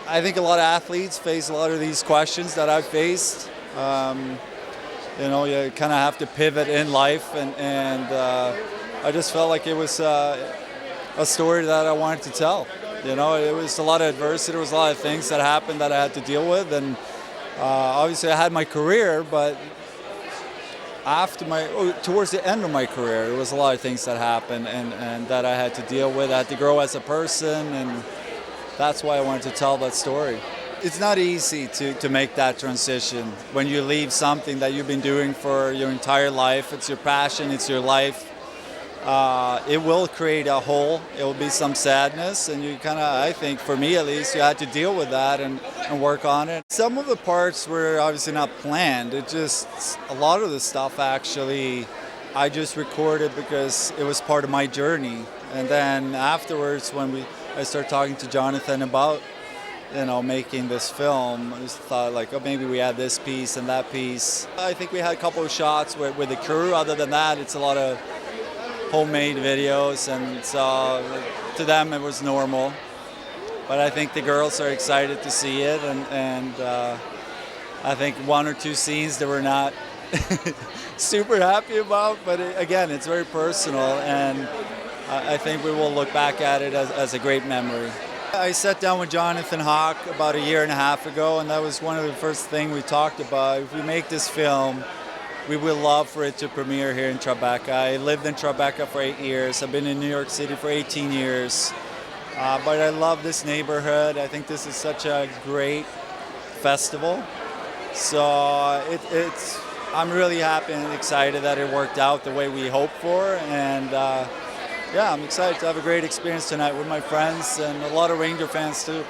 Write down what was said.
I think a lot of athletes face a lot of these questions that I've faced. You kind of have to pivot in life, and I just felt like it was a story that I wanted to tell. It was a lot of adversity. There was a lot of things that happened that I had to deal with, and obviously I had my career, but towards the end of my career, there was a lot of things that happened and that I had to deal with. I had to grow as a person, and that's why I wanted to tell that story. It's not easy to make that transition when you leave something that you've been doing for your entire life. It's your passion, it's your life. It will create a hole. It will be some sadness, and you I think for me at least, you had to deal with that and work on it. Some of the parts were obviously not planned. A lot of the stuff actually I just recorded because it was part of my journey. And then afterwards, when I started talking to Jonathan about making this film, I just thought maybe we had this piece and that piece. I think we had a couple of shots with the crew. Other than that, it's a lot of homemade videos, and so to them it was normal. But I think the girls are excited to see it, and I think one or two scenes they were not super happy about, but again, it's very personal, and I think we will look back at it as a great memory. I sat down with Jonathan Hawk about a year and a half ago, and that was one of the first things we talked about. If we make this film, we would love for it to premiere here in Tribeca. I lived in Tribeca for 8 years. I've been in New York City for 18 years. But I love this neighborhood. I think this is such a great festival. So I'm really happy and excited that it worked out the way we hoped for. And I'm excited to have a great experience tonight with my friends and a lot of Ranger fans too.